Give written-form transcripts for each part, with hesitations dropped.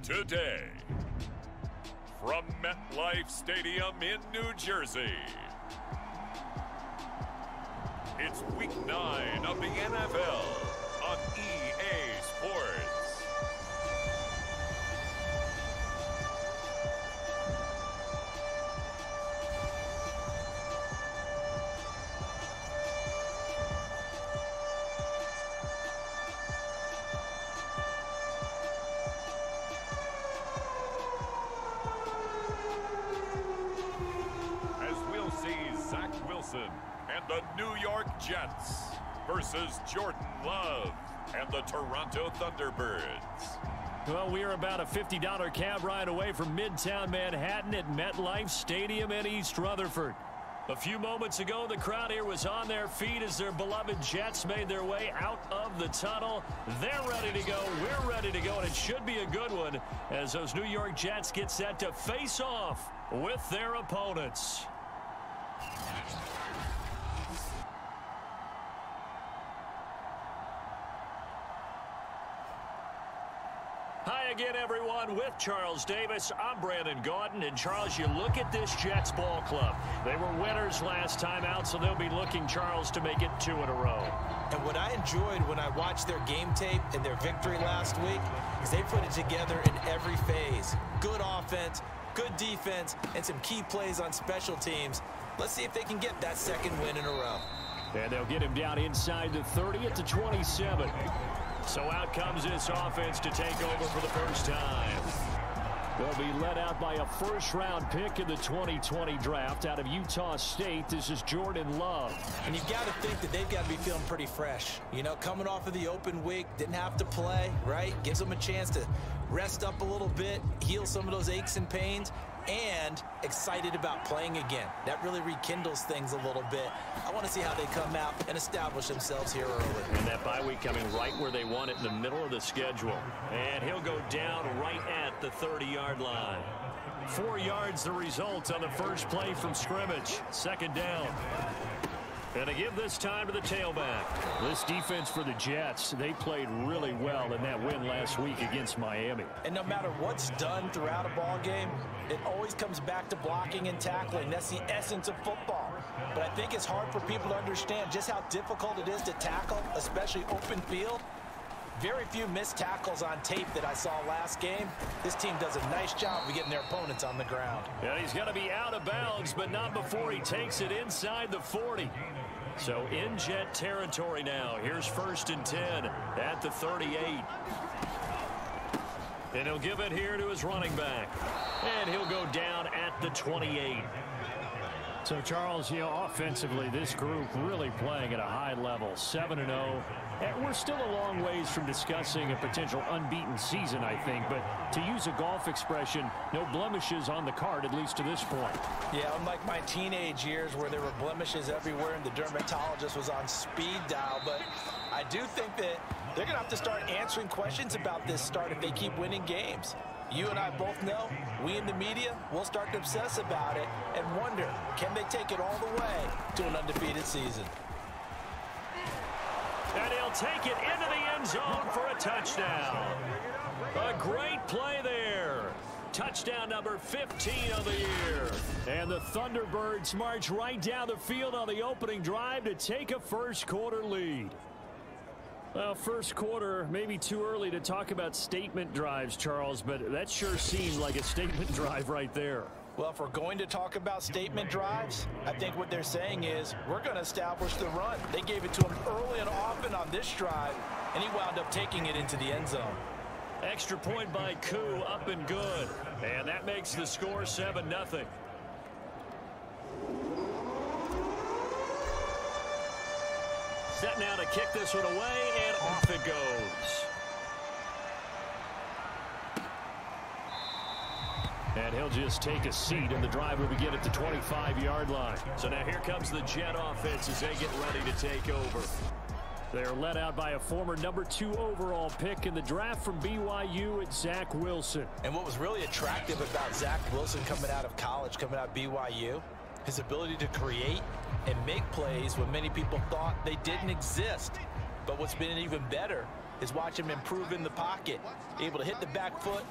Today, from MetLife Stadium in New Jersey, it's Week 9 of the NFL on EA Sports. And the New York Jets versus Jordan Love and the Toronto Thunderbirds. Well, we are about a $50 cab ride away from Midtown Manhattan at MetLife Stadium in East Rutherford. A few moments ago, the crowd here was on their feet as their beloved Jets made their way out of the tunnel. They're ready to go. We're ready to go, and it should be a good one as those New York Jets get set to face off with their opponents. Hi again, everyone. With Charles Davis, I'm Brandon Gaudin. And, Charles, you look at this Jets ball club. They were winners last time out, so they'll be looking, Charles, to make it 2 in a row. And what I enjoyed when I watched their game tape and their victory last week is they put it together in every phase. Good offense, good defense, and some key plays on special teams. Let's see if they can get that second win in a row. And they'll get him down inside the 30 at the 27. So out comes this offense to take over for the first time. They'll be led out by a first-round pick in the 2020 draft out of Utah State. This is Jordan Love. And you've got to think that they've got to be feeling pretty fresh. You know, coming off of the open week, didn't have to play, right? Gives them a chance to rest up a little bit, heal some of those aches and pains, and excited about playing again. That really rekindles things a little bit. I want to see how they come out and establish themselves here early. And that bye week coming right where they want it, in the middle of the schedule. And he'll go down right at the 30-yard line. 4 yards the result on the first play from scrimmage. Second down. And to give this time to the tailback. This defense for the Jets, they played really well in that win last week against Miami. And no matter what's done throughout a ball game, it always comes back to blocking and tackling. That's the essence of football. But I think it's hard for people to understand just how difficult it is to tackle, especially open field. Very few missed tackles on tape that I saw last game. This team does a nice job of getting their opponents on the ground. Yeah, he's going to be out of bounds, but not before he takes it inside the 40. So in Jet territory now. Here's 1st and 10 at the 38. And he'll give it here to his running back. And he'll go down at the 28. So, Charles, you know, offensively, this group really playing at a high level, 7-0. And we're still a long ways from discussing a potential unbeaten season, I think. But to use a golf expression, no blemishes on the card, at least to this point. Yeah, unlike my teenage years where there were blemishes everywhere and the dermatologist was on speed dial. But I do think that they're going to have to start answering questions about this start if they keep winning games. You and I both know, we in the media will start to obsess about it and wonder, can they take it all the way to an undefeated season? And he'll take it into the end zone for a touchdown. A great play there. Touchdown number 15 of the year. And the Thunderbirds march right down the field on the opening drive to take a first-quarter lead. Well, first quarter, maybe too early to talk about statement drives, Charles, but that sure seemed like a statement drive right there. Well, if we're going to talk about statement drives, I think what they're saying is we're going to establish the run. They gave it to him early and often on this drive, and he wound up taking it into the end zone. Extra point by Koo, up and good. And that makes the score 7-0. Set now to kick this one away, and off it goes. And he'll just take a seat, and the drive will begin at the 25-yard line. So now here comes the Jet offense as they get ready to take over. They're led out by a former number 2 overall pick in the draft from BYU at Zach Wilson. And what was really attractive about Zach Wilson coming out of college, coming out of BYU, his ability to create and make plays when many people thought they didn't exist. But what's been even better is watch him improve in the pocket, able to hit the back foot,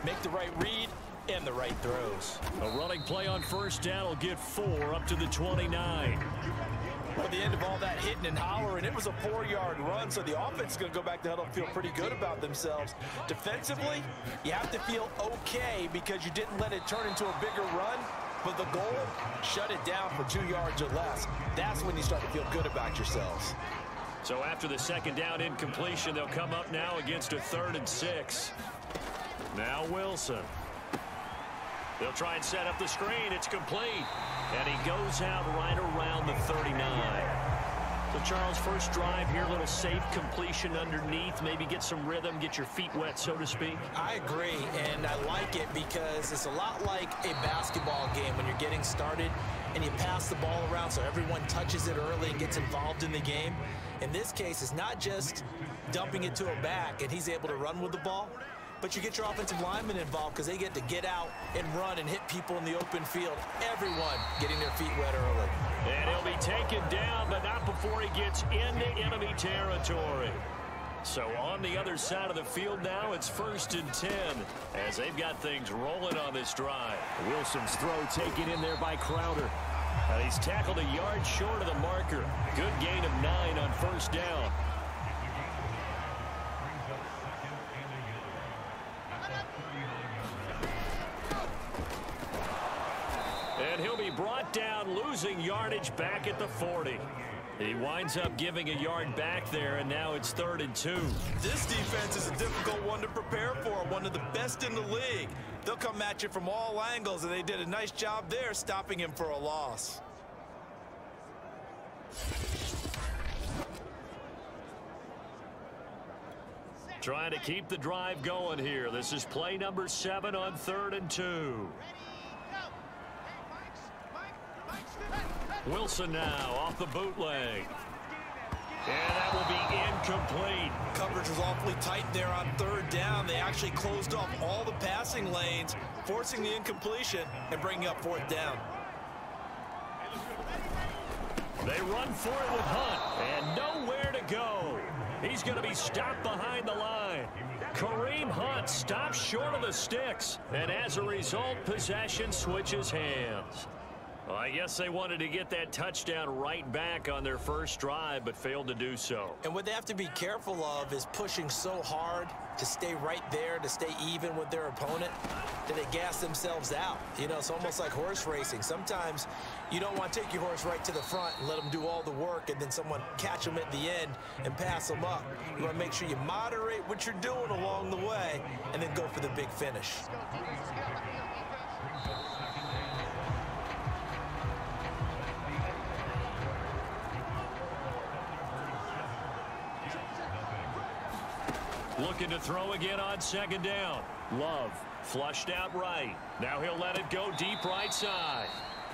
make the right read, and the right throws. A running play on first down will get 4 up to the 29. At the end of all that hitting and hollering, it was a 4-yard run, so the offense is going to go back to huddle and feel pretty good about themselves. Defensively, you have to feel okay because you didn't let it turn into a bigger run, but the goal, shut it down for 2 yards or less. That's when you start to feel good about yourselves. So after the second down incompletion, they'll come up now against a 3rd and 6. Now Wilson. They'll try and set up the screen. It's complete. And he goes out right around the 39. So, Charles, first drive here, a little safe completion underneath. Maybe get some rhythm, get your feet wet, so to speak. I agree, and I like it because it's a lot like a basketball game when you're getting started and you pass the ball around so everyone touches it early and gets involved in the game. In this case, it's not just dumping it to a back and he's able to run with the ball, but you get your offensive linemen involved because they get to get out and run and hit people in the open field. Everyone getting their feet wet early. And he'll be taken down, but not before he gets into enemy territory. So on the other side of the field now, it's 1st and 10 as they've got things rolling on this drive. Wilson's throw taken in there by Crowder. He's tackled a yard short of the marker. Good gain of 9 on first down. And he'll be brought down, losing yardage back at the 40. He winds up giving a yard back there, and now it's 3rd and 2. This defense is a difficult one to prepare for, one of the best in the league. They'll come at you from all angles, and they did a nice job there stopping him for a loss. Trying to keep the drive going here. This is play number 7 on 3rd and 2. Wilson now off the bootleg. And that will be incomplete. Coverage was awfully tight there on 3rd down. They actually closed off all the passing lanes, forcing the incompletion and bringing up 4th down. They run for it with Hunt, and nowhere to go. He's going to be stopped behind the line. Kareem Hunt stops short of the sticks, and as a result, possession switches hands. Well, I guess they wanted to get that touchdown right back on their first drive, but failed to do so. And what they have to be careful of is pushing so hard to stay right there, to stay even with their opponent, that they gas themselves out. You know, it's almost like horse racing. Sometimes you don't want to take your horse right to the front and let them do all the work, and then someone catch them at the end and pass them up. You want to make sure you moderate what you're doing along the way and then go for the big finish. Looking to throw again on 2nd down. Love flushed out right. Now he'll let it go deep right side.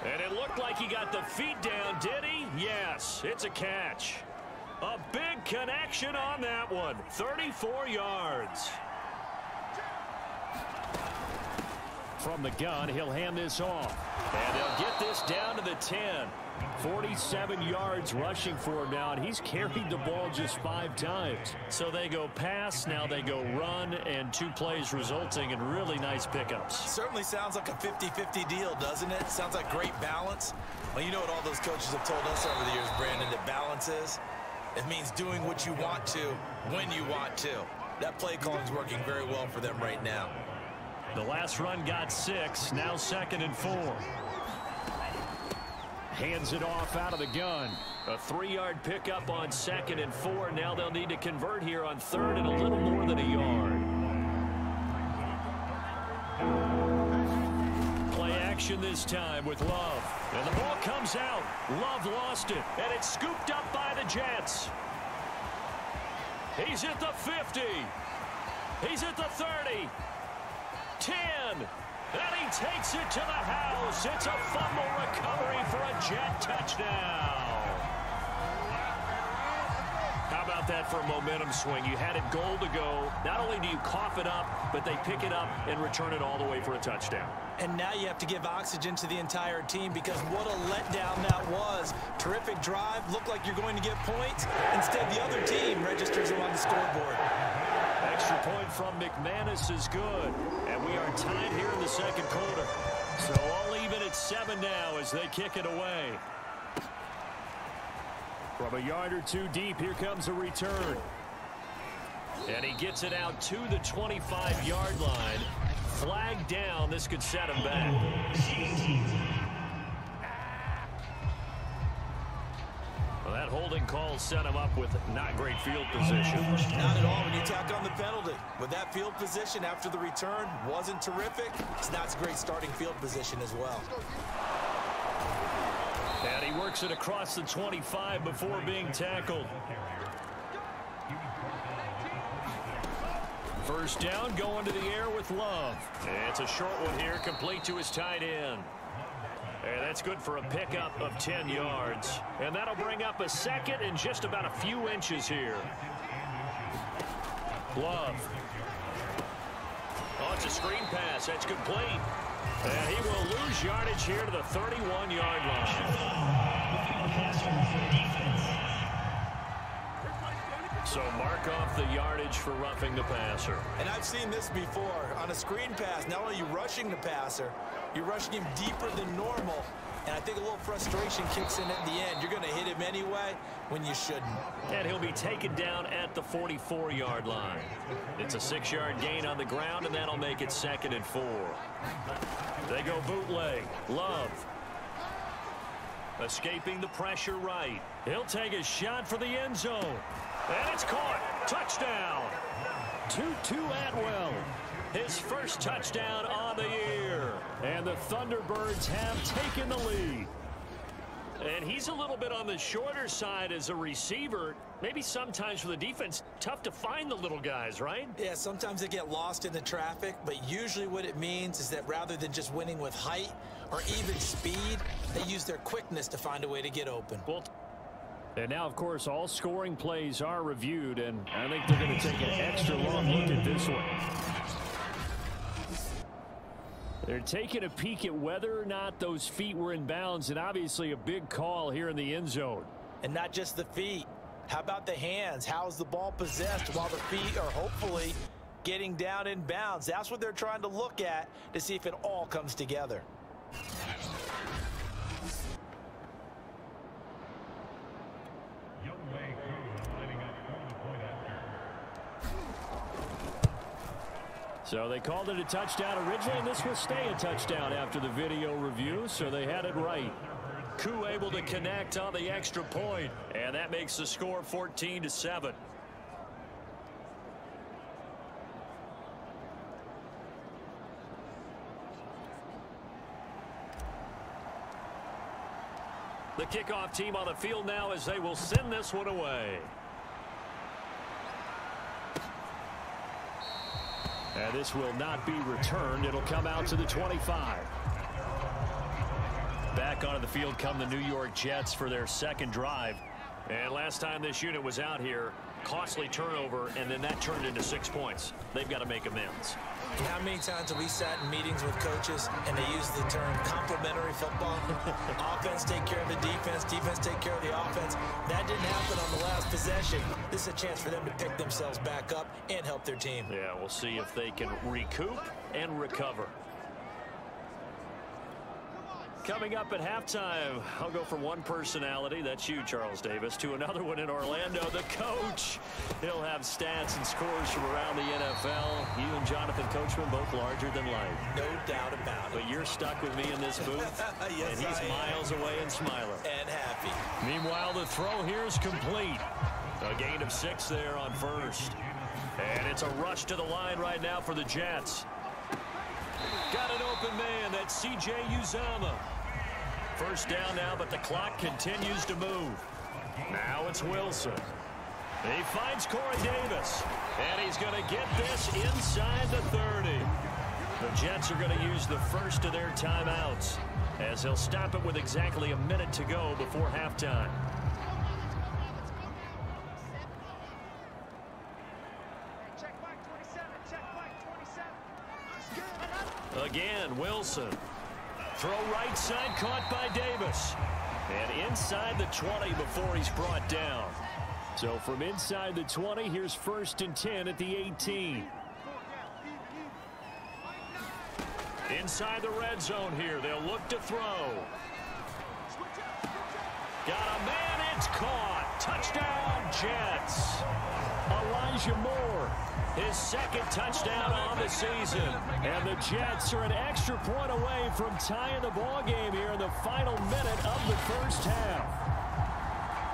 And it looked like he got the feet down, did he? Yes, it's a catch. A big connection on that one. 34 yards. From the gun, he'll hand this off. And they'll get this down to the 10. 47 yards rushing for him now, and he's carried the ball just 5 times. So they go pass, now they go run, and 2 plays resulting in really nice pickups. Certainly sounds like a 50-50 deal, doesn't it? Sounds like great balance. Well, you know what all those coaches have told us over the years, Brandon, that balance is? It means doing what you want to, when you want to. That play calling is working very well for them right now. The last run got 6, now 2nd and 4. Hands it off out of the gun. A 3-yard pickup on 2nd and 4. Now they'll need to convert here on 3rd and a little more than a yard. Play action this time with Love. And the ball comes out. Love lost it. And it's scooped up by the Jets. He's at the 50. He's at the 30. 10. And he takes it to the house. It's a fumble recovery for a Jet touchdown. How about that for a momentum swing? You had it goal to go. Not only do you cough it up, but they pick it up and return it all the way for a touchdown. And now you have to give oxygen to the entire team because what a letdown that was. Terrific drive. Looked like you're going to get points. Instead, the other team registers them on the scoreboard. Extra point from McManus is good. And we are tied here in the second quarter. So all even at 7 now as they kick it away. From a yard or two deep, here comes a return. And he gets it out to the 25-yard line. Flag down. This could set him back. Well, that holding call set him up with not great field position. Not at all when you tack on the penalty. With that field position after the return wasn't terrific. It's not a great starting field position as well. And he works it across the 25 before being tackled. First down, going to the air with Love. It's a short one here, complete to his tight end. And that's good for a pickup of 10 yards. And that'll bring up a second and just about a few inches here. Love. Oh, it's a screen pass. That's complete. And he will lose yardage here to the 31-yard line. So mark off the yardage for roughing the passer. And I've seen this before. On a screen pass, not only are you rushing the passer, you're rushing him deeper than normal. And I think a little frustration kicks in at the end. You're going to hit him anyway when you shouldn't. And he'll be taken down at the 44-yard line. It's a 6-yard gain on the ground, and that'll make it 2nd and 4. They go bootleg. Love. Escaping the pressure right. He'll take a shot for the end zone. And it's caught. Touchdown. Tutu Atwell. His first touchdown on the year. And the Thunderbirds have taken the lead. And he's a little bit on the shorter side as a receiver. Maybe sometimes for the defense, tough to find the little guys, right? Yeah, sometimes they get lost in the traffic, but usually what it means is that rather than just winning with height or even speed, they use their quickness to find a way to get open. Well, and now, of course, all scoring plays are reviewed, and I think they're going to take an extra long look at this one. They're taking a peek at whether or not those feet were in bounds, and obviously a big call here in the end zone. And not just the feet. How about the hands? How's the ball possessed while the feet are hopefully getting down in bounds? That's what they're trying to look at to see if it all comes together. So they called it a touchdown originally, and this will stay a touchdown after the video review, so they had it right. Koo able to connect on the extra point, and that makes the score 14-7. The kickoff team on the field now as they will send this one away. And this will not be returned. It'll come out to the 25. Back onto the field come the New York Jets for their second drive. And last time this unit was out here, costly turnover, and then that turned into 6 points. They've got to make amends. How many times have we sat in meetings with coaches and they use the term complementary football? Offense take care of the defense, defense take care of the offense. That didn't happen on the last possession. This is a chance for them to pick themselves back up and help their team. Yeah, we'll see if they can recoup and recover. Coming up at halftime, I'll go from one personality, that's you, Charles Davis, to another one in Orlando, the coach. He'll have stats and scores from around the NFL. You and Jonathan Coachman, both larger than life. No doubt about it. But you're stuck with me in this booth, yes, and he's miles away and smiling. And happy. Meanwhile, the throw here is complete. A gain of 6 there on first. And it's a rush to the line right now for the Jets. Got an open man, that's C.J. Uzomah. First down now, but the clock continues to move. Now it's Wilson. He finds Corey Davis. And he's going to get this inside the 30. The Jets are going to use the first of their timeouts, as they'll stop it with exactly a minute to go before halftime. Again, Wilson. Throw right side, caught by Davis. And inside the 20 before he's brought down. So from inside the 20, here's 1st and 10 at the 18. Inside the red zone here, they'll look to throw. Got a man, it's caught. Touchdown, Jets. Elijah Moore, his second touchdown on the season. And the Jets are an extra point away from tying the ball game here in the final minute of the first half.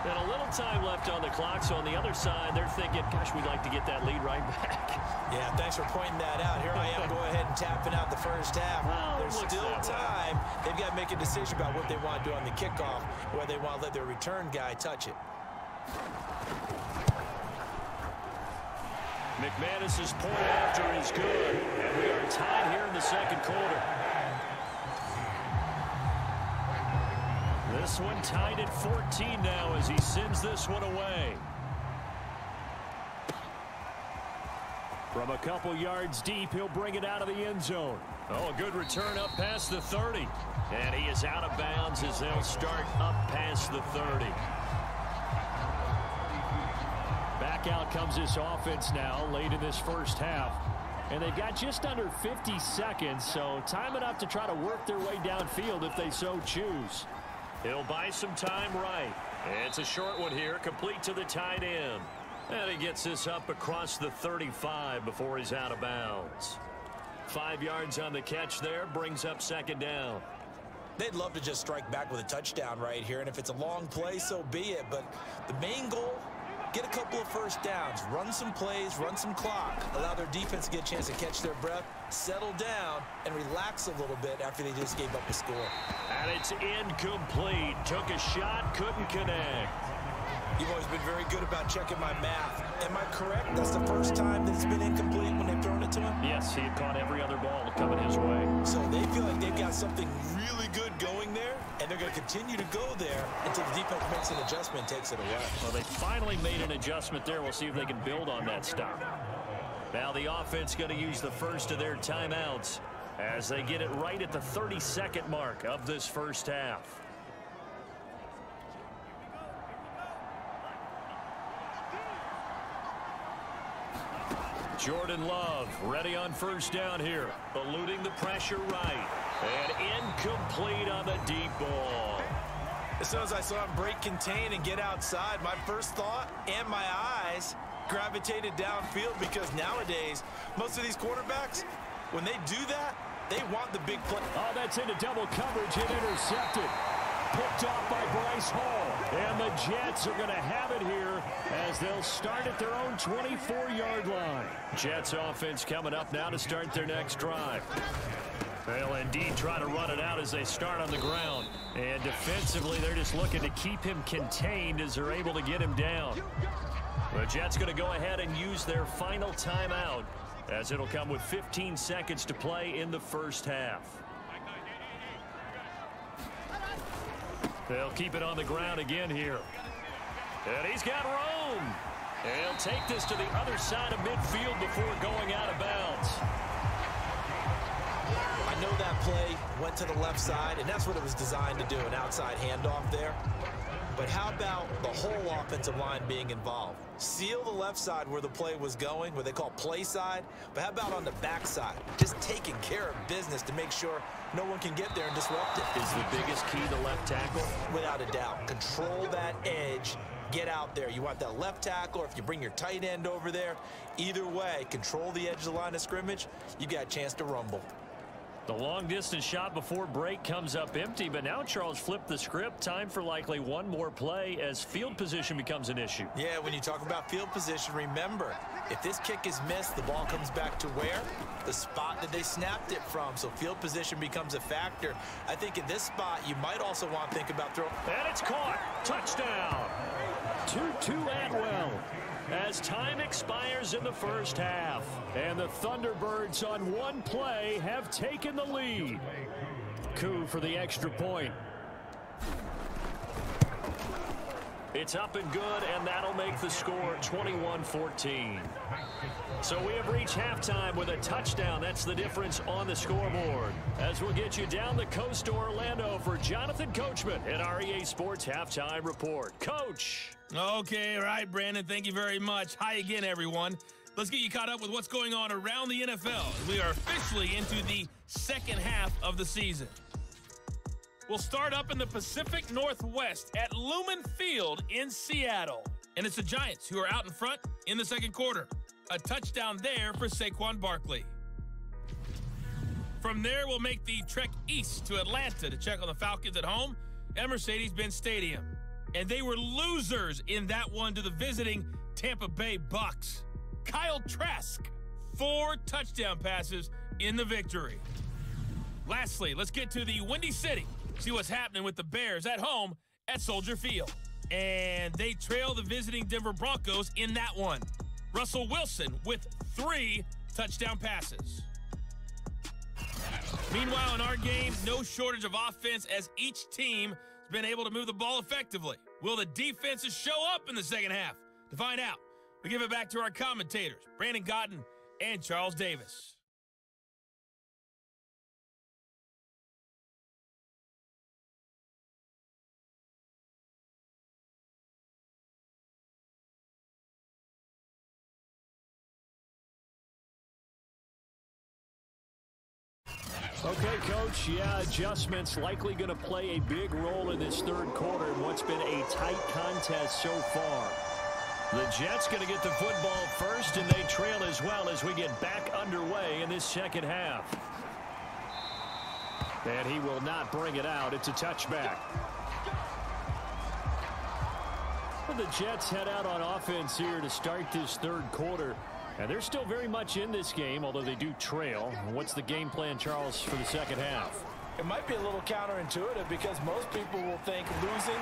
And a little time left on the clock, so on the other side, they're thinking, gosh, we'd like to get that lead right back. Yeah, thanks for pointing that out. Here I am, go ahead and tapping out the first half. Well, there's still time. They've got to make a decision about what they want to do on the kickoff, whether they want to let their return guy touch it. McManus's point after is good, and we are tied here in the second quarter. This one tied at 14 now as he sends this one away. From a couple yards deep, he'll bring it out of the end zone. Oh, a good return up past the 30. And he is out of bounds as they'll start up past the 30. Back out comes this offense now late in this first half. And they've got just under 50 seconds, so time enough to try to work their way downfield if they so choose. He'll buy some time right. It's a short one here, complete to the tight end. And he gets this up across the 35 before he's out of bounds. 5 yards on the catch there, brings up second down. They'd love to just strike back with a touchdown right here, and if it's a long play, so be it. But the main goal, get a couple of first downs, run some plays, run some clock, allow their defense to get a chance to catch their breath, settle down, and relax a little bit after they just gave up a score. And it's incomplete. Took a shot, couldn't connect. You've always been very good about checking my math. Am I correct? That's the first time that it's been incomplete when they've thrown it to him? Yes, he had caught every other ball coming his way. So they feel like they've got something really good going there, and they're going to continue to go there until the defense makes an adjustment and takes it away. Well, they finally made an adjustment there. We'll see if they can build on that stop. Now the offense going to use the first of their timeouts as they get it right at the 32nd mark of this first half. Jordan Love ready on first down here, eluding the pressure right, and incomplete on the deep ball. As soon as I saw him break contain and get outside, my first thought and my eyes gravitated downfield, because nowadays most of these quarterbacks, when they do that, they want the big play. Oh, that's into double coverage and intercepted. Picked off by Bryce Hall. And the Jets are going to have it here as they'll start at their own 24-yard line. Jets offense coming up now to start their next drive. They'll indeed try to run it out as they start on the ground. And defensively, they're just looking to keep him contained as they're able to get him down. The Jets going to go ahead and use their final timeout as it'll come with 15 seconds to play in the first half. They'll keep it on the ground again here. And he's got room. And he'll take this to the other side of midfield before going out of bounds. I know that play went to the left side, and that's what it was designed to do, an outside handoff there. But how about the whole offensive line being involved? Seal the left side where the play was going, what they call play side. But how about on the back side? Just taking care of business to make sure no one can get there and disrupt it. Is the biggest key the left tackle? Without a doubt. Control that edge. Get out there. You want that left tackle, or if you bring your tight end over there, either way, control the edge of the line of scrimmage. You got a chance to rumble. The long-distance shot before break comes up empty, but now Charles flipped the script. Time for likely one more play as field position becomes an issue. Yeah, when you talk about field position, remember, if this kick is missed, the ball comes back to where? The spot that they snapped it from. So field position becomes a factor. I think in this spot, you might also want to think about throwing. And it's caught. Touchdown. 2-2 Atwell. As time expires in the first half, and the Thunderbirds on one play have taken the lead. Coup for the extra point. It's up and good, and that'll make the score 21-14. So we have reached halftime with a touchdown. That's the difference on the scoreboard. As we'll get you down the coast to Orlando for Jonathan Coachman at our EA Sports Halftime Report. Coach. Okay, all right, Brandon, thank you very much. Hi again, everyone. Let's get you caught up with what's going on around the NFL. We are officially into the second half of the season. We'll start up in the Pacific Northwest at Lumen Field in Seattle. And it's the Giants who are out in front in the second quarter. A touchdown there for Saquon Barkley. From there, we'll make the trek east to Atlanta to check on the Falcons at home at Mercedes-Benz Stadium. And they were losers in that one to the visiting Tampa Bay Bucks. Kyle Trask, 4 touchdown passes in the victory. Lastly, let's get to the Windy City. See what's happening with the Bears at home at Soldier Field. And they trail the visiting Denver Broncos in that one. Russell Wilson with 3 touchdown passes. Meanwhile, in our game, no shortage of offense as each team has been able to move the ball effectively. Will the defenses show up in the second half? To find out, we give it back to our commentators, Brandon Gotten and Charles Davis. Okay, Coach, yeah, adjustments likely going to play a big role in this third quarter in what's been a tight contest so far. The Jets going to get the football first, and they trail as well as we get back underway in this second half. And he will not bring it out. It's a touchback. Well, the Jets head out on offense here to start this third quarter. And they're still very much in this game, although they do trail. What's the game plan, Charles, for the second half? It might be a little counterintuitive because most people will think losing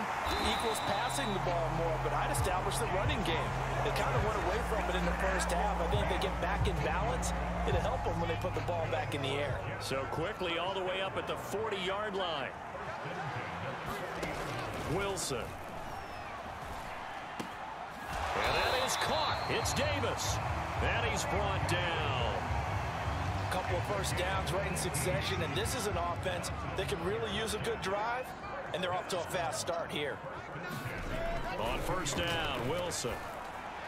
equals passing the ball more, but I'd establish the running game. They kind of went away from it in the first half. I think if they get back in balance, it'll help them when they put the ball back in the air. So quickly all the way up at the 40-yard line. Wilson. And that is caught. It's Davis. And he's brought down. A couple of first downs right in succession, and this is an offense that can really use a good drive, and they're off to a fast start here. On first down, Wilson.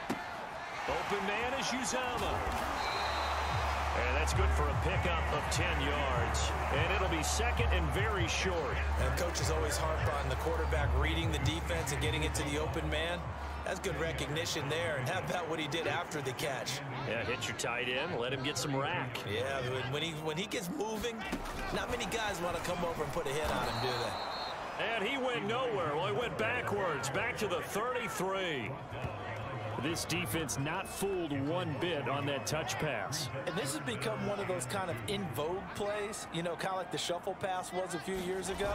Open man is Uzama. And that's good for a pickup of 10 yards. And it'll be second and very short. And coaches always harp on the quarterback reading the defense and getting it to the open man. That's good recognition there. And how about what he did after the catch? Yeah, hit your tight end, let him get some rack. Yeah, when he gets moving, not many guys want to come over and put a hit on him, do they? And he went nowhere. Well, he went backwards, back to the 33. This defense not fooled one bit on that touch pass. And this has become one of those kind of in vogue plays, you know, kind of like the shuffle pass was a few years ago.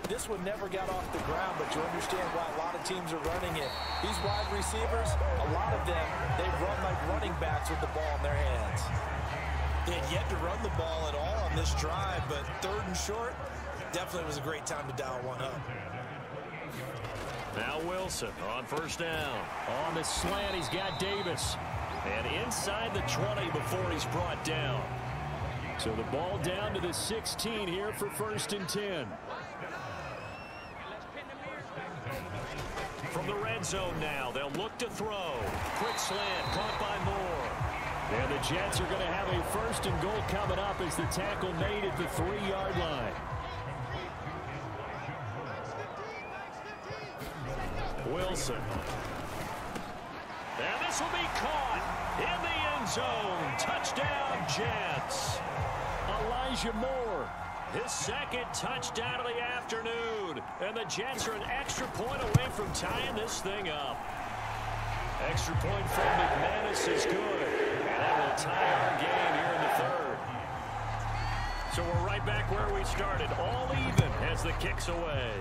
This one never got off the ground, but you understand why a lot of teams are running it. These wide receivers, a lot of them, they run like running backs with the ball in their hands. They had yet to run the ball at all on this drive, but third and short, definitely was a great time to dial one up. Now Wilson on first down. On the slant, he's got Davis. And inside the 20 before he's brought down. So the ball down to the 16 here for first and 10. From the red zone now, they'll look to throw. Quick slant, caught by Moore. And the Jets are going to have a first and goal coming up as the tackle made at the 3-yard line. Wilson. And this will be caught in the end zone. Touchdown, Jets. Elijah Moore, his second touchdown of the afternoon. And the Jets are an extra point away from tying this thing up. Extra point from McManus is good. And that will tie our game here in the third. So we're right back where we started, all even as the kick's away.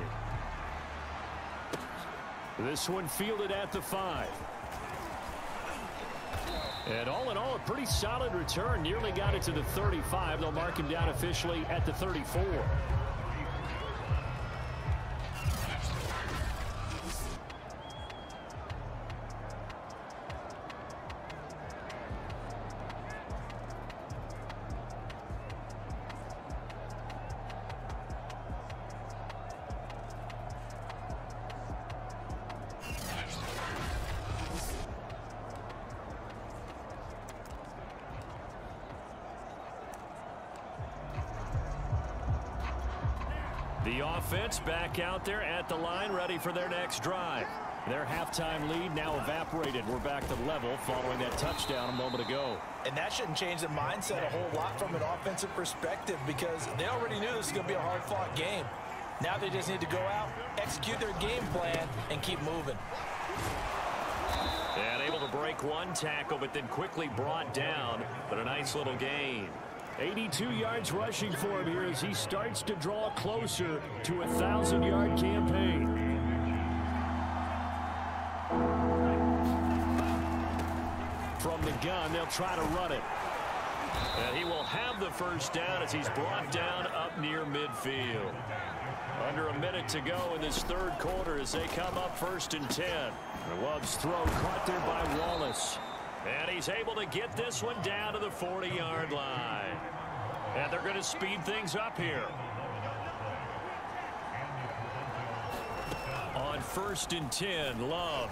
This one fielded at the 5. And all in all, a pretty solid return. Nearly got it to the 35. They'll mark him down officially at the 34. The offense back out there at the line, ready for their next drive. Their halftime lead now evaporated. We're back to level following that touchdown a moment ago. And that shouldn't change the mindset a whole lot from an offensive perspective because they already knew this was going to be a hard-fought game. Now they just need to go out, execute their game plan, and keep moving. And able to break one tackle, but then quickly brought down. But a nice little gain. 82 yards rushing for him here as he starts to draw closer to a 1,000-yard campaign. From the gun, they'll try to run it. And he will have the first down as he's brought down up near midfield. Under a minute to go in this third quarter as they come up 1st and 10. Love's throw caught there by Wallace. And he's able to get this one down to the 40-yard line. And they're going to speed things up here. On 1st and 10, Love.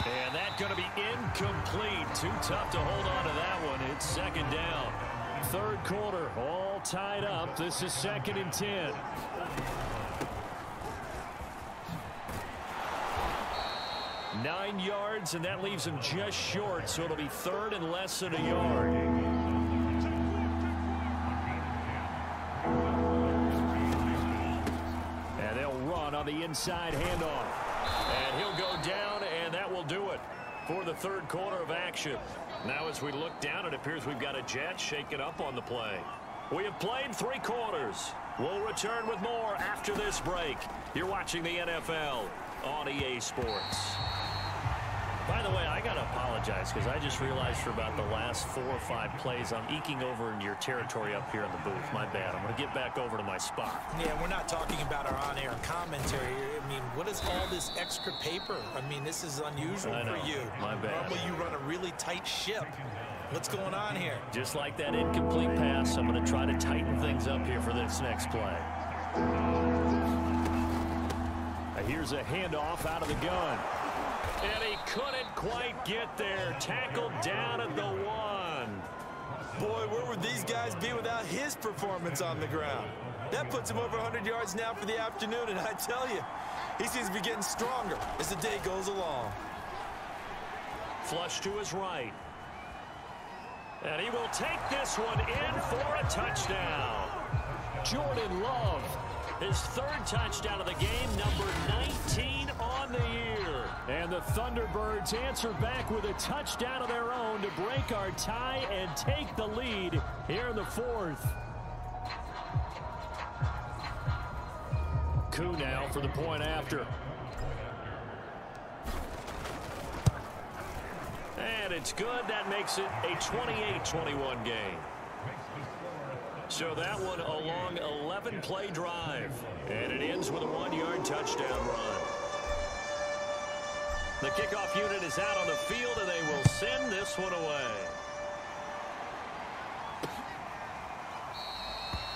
And that's going to be incomplete. Too tough to hold on to that one. It's 2nd down. Third quarter, all tied up. This is 2nd and 10. Nine yards, and that leaves him just short, so it'll be 3rd and less than a yard. And they'll run on the inside handoff. And he'll go down, and that will do it for the third quarter of action. Now as we look down, it appears we've got a Jet shaking up on the play. We have played 3 quarters. We'll return with more after this break. You're watching the NFL on EA Sports. By the way, I got to apologize because I just realized for about the last 4 or 5 plays, I'm eking over into your territory up here in the booth. My bad. I'm going to get back over to my spot. Yeah, we're not talking about our on-air commentary. I mean, what is all this extra paper? I mean, this is unusual for you. My bad. Normally you run a really tight ship. What's going on here? Just like that incomplete pass, I'm going to try to tighten things up here for this next play. Here's a handoff out of the gun. And he couldn't quite get there. Tackled down at the 1. Boy, where would these guys be without his performance on the ground? That puts him over 100 yards now for the afternoon, and I tell you, he seems to be getting stronger as the day goes along. Flush to his right. And he will take this one in for a touchdown. Jordan Love, his 3rd touchdown of the game, number 19 on the year. And the Thunderbirds answer back with a touchdown of their own to break our tie and take the lead here in the 4th. Koo now for the point after. And it's good. That makes it a 28-21 game. So that one a long 11-play drive. And it ends with a 1-yard touchdown run. The kickoff unit is out on the field, and they will send this one away.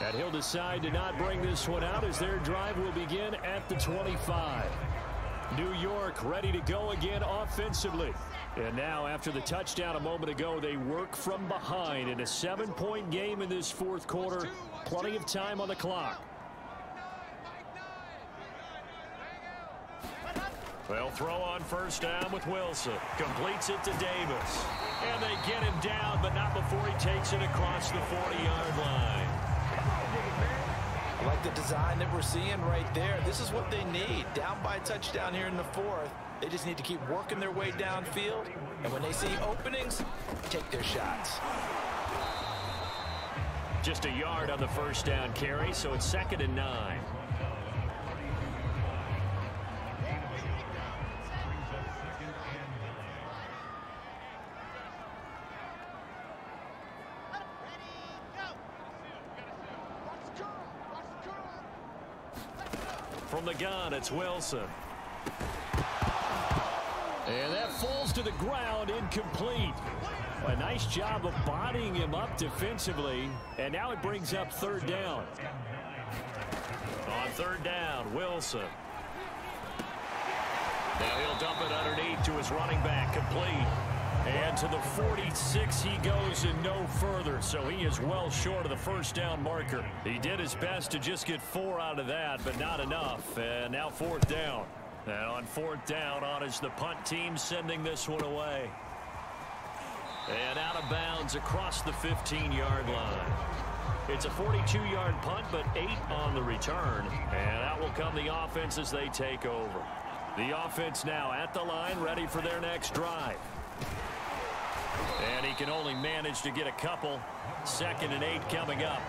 And he'll decide to not bring this one out as their drive will begin at the 25. New York ready to go again offensively. And now after the touchdown a moment ago, they work from behind in a 7-point game in this 4th quarter. Plenty of time on the clock. They'll throw on 1st down with Wilson. Completes it to Davis. And they get him down, but not before he takes it across the 40-yard line. I like the design that we're seeing right there. This is what they need. Down by a touchdown here in the 4th. They just need to keep working their way downfield. And when they see openings, take their shots. Just a yard on the 1st down carry, so it's 2nd and 9. From the gun, it's Wilson. And that falls to the ground, incomplete. A nice job of bodying him up defensively. And now it brings up 3rd down. On 3rd down, Wilson. Now he'll dump it underneath to his running back, complete. And to the 46 he goes and no further, so he is well short of the first down marker. He did his best to just get 4 out of that, but not enough. And now 4th down. And on 4th down, on is the punt team sending this one away. And out of bounds across the 15-yard line. It's a 42-yard punt, but 8 on the return. And out will come the offense as they take over. The offense now at the line, ready for their next drive. And he can only manage to get a couple. 2nd and 8 coming up.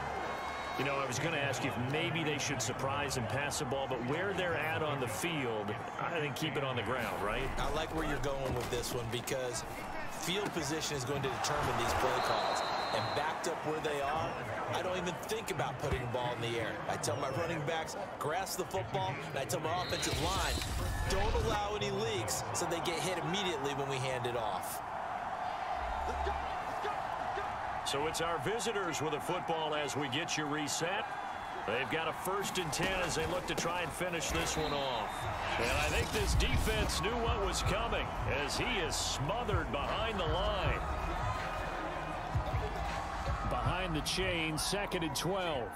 You know, I was going to ask you if maybe they should surprise and pass the ball, but where they're at on the field, I think keep it on the ground, right? I like where you're going with this one because field position is going to determine these play calls. And backed up where they are, I don't even think about putting the ball in the air. I tell my running backs, grasp the football, and I tell my offensive line, don't allow any leaks so they get hit immediately when we hand it off. So it's our visitors with a football as we get you reset. They've got a 1st and 10 as they look to try and finish this one off. And I think this defense knew what was coming as he is smothered behind the line. Behind the chain, 2nd and 12.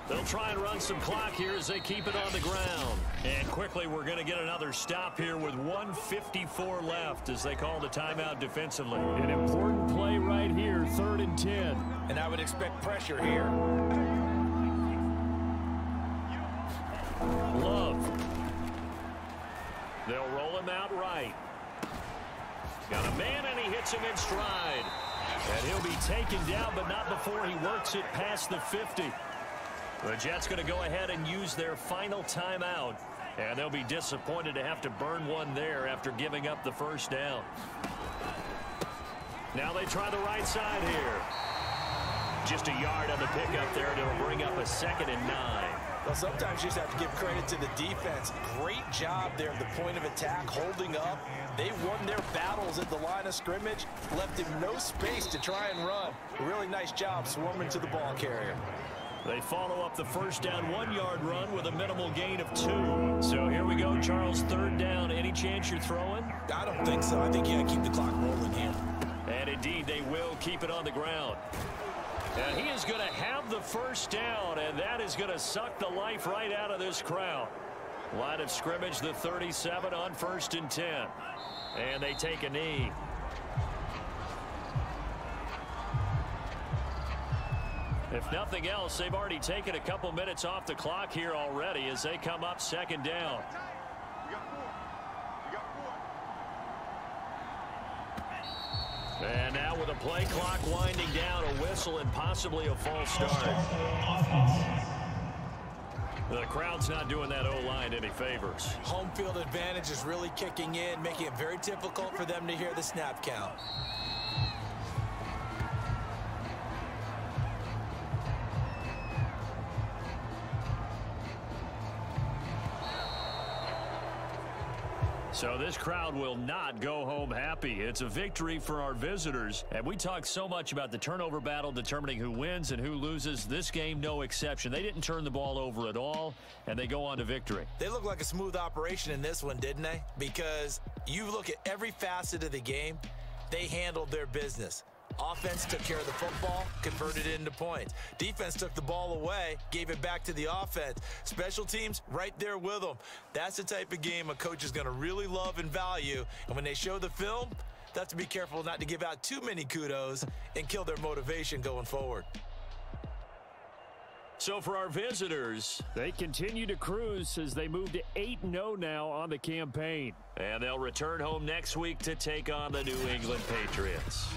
They'll try and run some clock here as they keep it on the ground. And quickly, we're going to get another stop here with 1:54 left as they call the timeout defensively. An important play right here, 3rd and 10. And I would expect pressure here. Love. They'll roll him out right. Got a man, and he hits him in stride. And he'll be taken down, but not before he works it past the 50. The Jets going to go ahead and use their final timeout. And they'll be disappointed to have to burn one there after giving up the 1st down. Now they try the right side here. Just a yard on the pickup there to bring up a 2nd and 9. Well, sometimes you just have to give credit to the defense. Great job there at the point of attack, holding up. They won their battles at the line of scrimmage, left him no space to try and run. A really nice job swarming to the ball carrier. They follow up the 1st down 1-yard run with a minimal gain of 2. So here we go, Charles, 3rd down. Any chance you're throwing? I don't think so. I think you got to keep the clock rolling here. And indeed, they will keep it on the ground. And he is going to have the 1st down, and that is going to suck the life right out of this crowd. Line of scrimmage, the 37 on 1st and 10. And they take a knee. If nothing else, they've already taken a couple minutes off the clock here already as they come up 2nd down. And now with a play clock winding down, a whistle and possibly a false start. The crowd's not doing that O-line any favors. Home field advantage is really kicking in, making it very difficult for them to hear the snap count. So this crowd will not go home happy. It's a victory for our visitors. And we talk so much about the turnover battle determining who wins and who loses. This game, no exception. They didn't turn the ball over at all, and they go on to victory. They look like a smooth operation in this one, didn't they? Because you look at every facet of the game, they handled their business. Offense took care of the football, converted it into points. Defense took the ball away, gave it back to the offense. Special teams, right there with them. That's the type of game a coach is going to really love and value. And when they show the film, they have to be careful not to give out too many kudos and kill their motivation going forward. So for our visitors, they continue to cruise as they move to 8-0 now on the campaign. And they'll return home next week to take on the New England Patriots.